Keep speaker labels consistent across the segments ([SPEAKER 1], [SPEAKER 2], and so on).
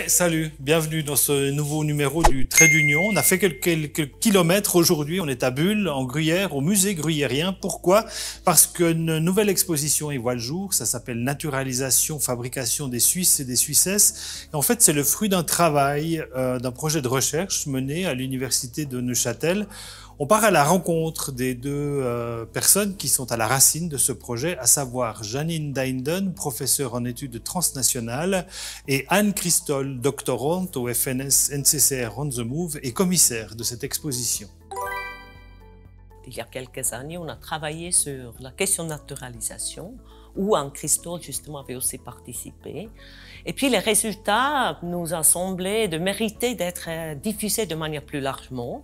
[SPEAKER 1] Salut, bienvenue dans ce nouveau numéro du Trait d'Union. On a fait quelques kilomètres aujourd'hui, on est à Bulle, en Gruyère, au musée gruyérien. Pourquoi? Parce qu'une nouvelle exposition y voit le jour, ça s'appelle Naturalisation, fabrication des Suisses et des Suissesses. Et en fait, c'est le fruit d'un travail, d'un projet de recherche mené à l'université de Neuchâtel. On part à la rencontre des deux personnes qui sont à la racine de ce projet, à savoir Janine Deinden, professeure en études transnationales, et Anne Christol, doctorante au FNS NCCR On the Move et commissaire de cette exposition.
[SPEAKER 2] Il y a quelques années, on a travaillé sur la question de naturalisation, où Anne Christol justement avait aussi participé. Et puis les résultats nous ont semblé de mériter d'être diffusés de manière plus largement.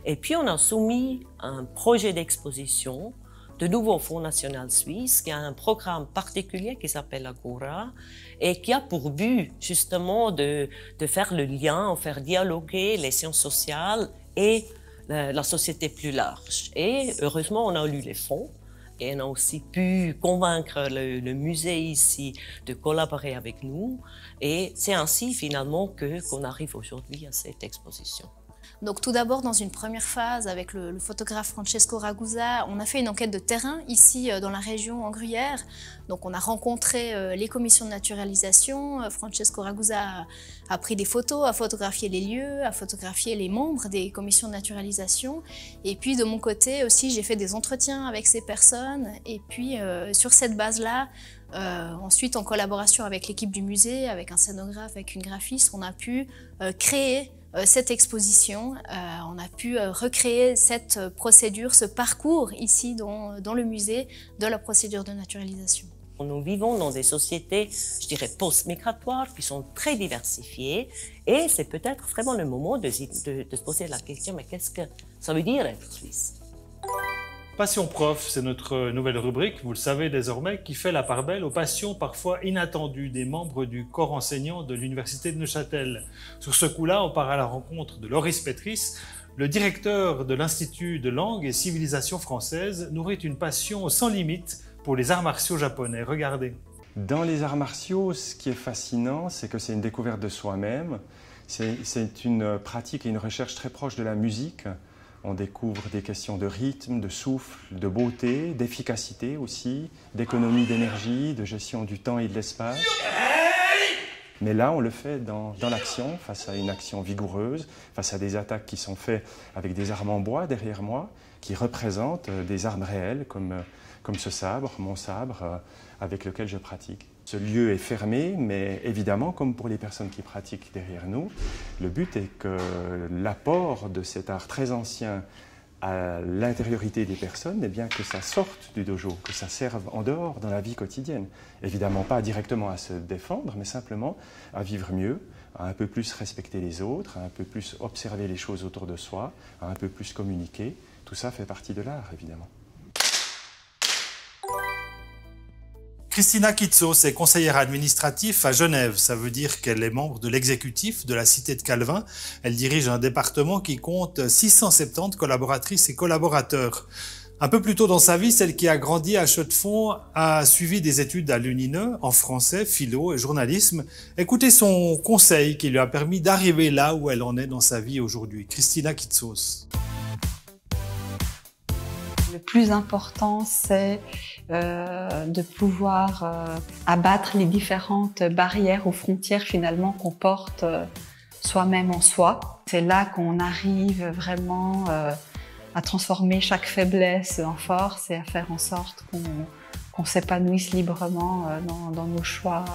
[SPEAKER 2] Et puis on a soumis un projet d'exposition de nouveau au Fonds national suisse, qui a un programme particulier qui s'appelle Agora et qui a pour but justement de faire le lien, de faire dialoguer les sciences sociales et la société plus large. Et heureusement, on a eu les fonds et on a aussi pu convaincre le musée ici de collaborer avec nous. Et c'est ainsi finalement qu'on arrive aujourd'hui à cette exposition.
[SPEAKER 3] Donc tout d'abord, dans une première phase, avec le photographe Francesco Ragusa, on a fait une enquête de terrain ici dans la région en Gruyère. Donc on a rencontré les commissions de naturalisation. Francesco Ragusa a pris des photos, a photographié les lieux, a photographié les membres des commissions de naturalisation. Et puis de mon côté aussi, j'ai fait des entretiens avec ces personnes. Et puis sur cette base-là, ensuite en collaboration avec l'équipe du musée, avec un scénographe, avec une graphiste, on a pu créer cette exposition. On a pu recréer cette procédure, ce parcours ici dans le musée de la procédure de naturalisation.
[SPEAKER 2] Nous vivons dans des sociétés, je dirais, post-migratoires qui sont très diversifiées et c'est peut-être vraiment le moment de se poser la question, mais qu'est-ce que ça veut dire être suisse?
[SPEAKER 1] Passion Prof, c'est notre nouvelle rubrique, vous le savez désormais, qui fait la part belle aux passions parfois inattendues des membres du corps enseignant de l'université de Neuchâtel. Sur ce coup-là, on part à la rencontre de Loris Petris. Le directeur de l'Institut de langue et civilisation française nourrit une passion sans limite pour les arts martiaux japonais. Regardez.
[SPEAKER 4] Dans les arts martiaux, ce qui est fascinant, c'est que c'est une découverte de soi-même. C'est une pratique et une recherche très proche de la musique. On découvre des questions de rythme, de souffle, de beauté, d'efficacité aussi, d'économie d'énergie, de gestion du temps et de l'espace. Mais là, on le fait dans l'action, face à une action vigoureuse, face à des attaques qui sont faites avec des armes en bois derrière moi, qui représentent des armes réelles, comme ce sabre, mon sabre, avec lequel je pratique. Ce lieu est fermé, mais évidemment, comme pour les personnes qui pratiquent derrière nous, le but est que l'apport de cet art très ancien à l'intériorité des personnes, eh bien que ça sorte du dojo, que ça serve en dehors dans la vie quotidienne. Évidemment pas directement à se défendre, mais simplement à vivre mieux, à un peu plus respecter les autres, à un peu plus observer les choses autour de soi, à un peu plus communiquer. Tout ça fait partie de l'art, évidemment.
[SPEAKER 1] Christina Kitsos est conseillère administrative à Genève. Ça veut dire qu'elle est membre de l'exécutif de la cité de Calvin. Elle dirige un département qui compte 670 collaboratrices et collaborateurs. Un peu plus tôt dans sa vie, celle qui a grandi à Chaux-de-Fonds a suivi des études à l'UNINE en français, philo et journalisme. Écoutez son conseil qui lui a permis d'arriver là où elle en est dans sa vie aujourd'hui. Christina Kitsos.
[SPEAKER 5] Le plus important, c'est de pouvoir abattre les différentes barrières ou frontières finalement qu'on porte soi-même en soi. C'est là qu'on arrive vraiment à transformer chaque faiblesse en force et à faire en sorte qu'on s'épanouisse librement dans nos choix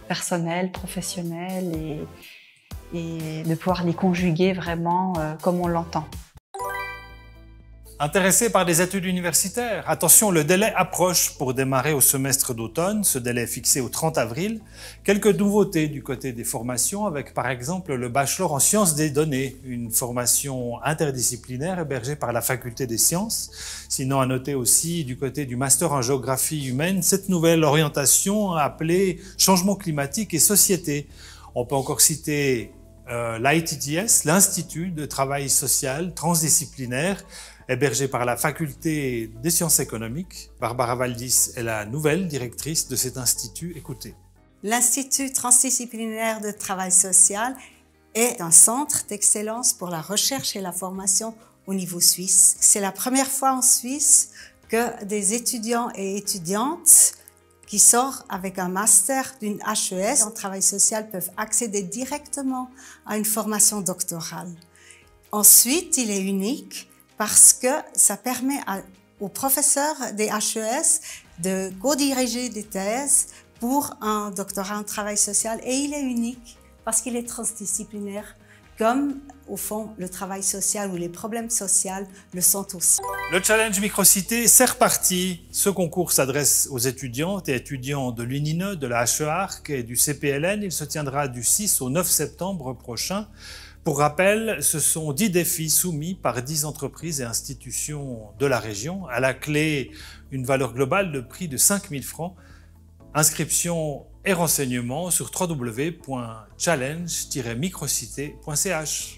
[SPEAKER 5] personnels, professionnels et de pouvoir les conjuguer vraiment comme on l'entend.
[SPEAKER 1] Intéressé par des études universitaires? Attention, le délai approche pour démarrer au semestre d'automne. Ce délai est fixé au 30 avril. Quelques nouveautés du côté des formations avec par exemple le bachelor en sciences des données, une formation interdisciplinaire hébergée par la faculté des sciences. Sinon, à noter aussi du côté du master en géographie humaine, cette nouvelle orientation appelée changement climatique et société. On peut encore citer l'ITTS, l'Institut de travail social transdisciplinaire, hébergé par la faculté des sciences économiques. Barbara Valdis est la nouvelle directrice de cet institut. Écoutez.
[SPEAKER 6] L'Institut transdisciplinaire de travail social est un centre d'excellence pour la recherche et la formation au niveau suisse. C'est la première fois en Suisse que des étudiants et étudiantes qui sortent avec un master d'une HES en travail social peuvent accéder directement à une formation doctorale. Ensuite, il est unique parce que ça permet aux professeurs des HES de co-diriger des thèses pour un doctorat en travail social. Et il est unique parce qu'il est transdisciplinaire, comme au fond le travail social ou les problèmes sociaux le sont aussi.
[SPEAKER 1] Le challenge Microcité, c'est reparti. Ce concours s'adresse aux étudiantes et étudiants de l'UNINE, de la HEARC et du CPLN. Il se tiendra du 6 au 9 septembre prochain. Pour rappel, ce sont 10 défis soumis par 10 entreprises et institutions de la région. À la clé, une valeur globale de prix de 5 000 francs. Inscription et renseignements sur www.challenge-microcité.ch.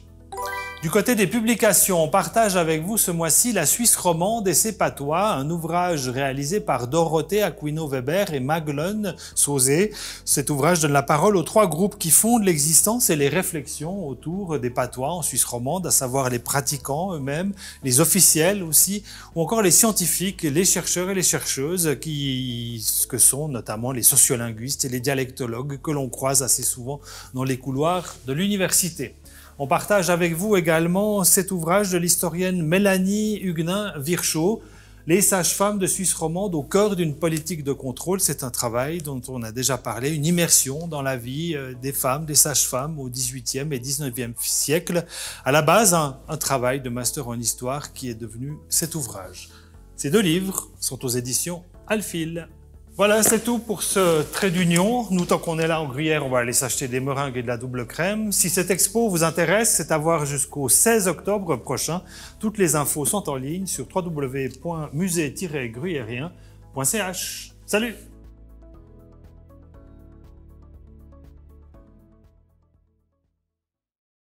[SPEAKER 1] Du côté des publications, on partage avec vous ce mois-ci La Suisse romande et ses patois, un ouvrage réalisé par Dorothée Aquino-Weber et Maglone Sauzé. Cet ouvrage donne la parole aux 3 groupes qui fondent l'existence et les réflexions autour des patois en Suisse romande, à savoir les pratiquants eux-mêmes, les officiels aussi, ou encore les scientifiques, les chercheurs et les chercheuses, que sont notamment les sociolinguistes et les dialectologues que l'on croise assez souvent dans les couloirs de l'université. On partage avec vous également cet ouvrage de l'historienne Mélanie Huguenin-Virchaud, Les sages-femmes de Suisse romande au cœur d'une politique de contrôle. C'est un travail dont on a déjà parlé, une immersion dans la vie des femmes, des sages-femmes au XVIIIe et XIXe siècle. À la base, un travail de master en histoire qui est devenu cet ouvrage. Ces 2 livres sont aux éditions Alfil. Voilà, c'est tout pour ce trait d'union. Nous, tant qu'on est là en Gruyère, on va aller s'acheter des meringues et de la double crème. Si cette expo vous intéresse, c'est à voir jusqu'au 16 octobre prochain. Toutes les infos sont en ligne sur www.musée-gruyérien.ch. Salut!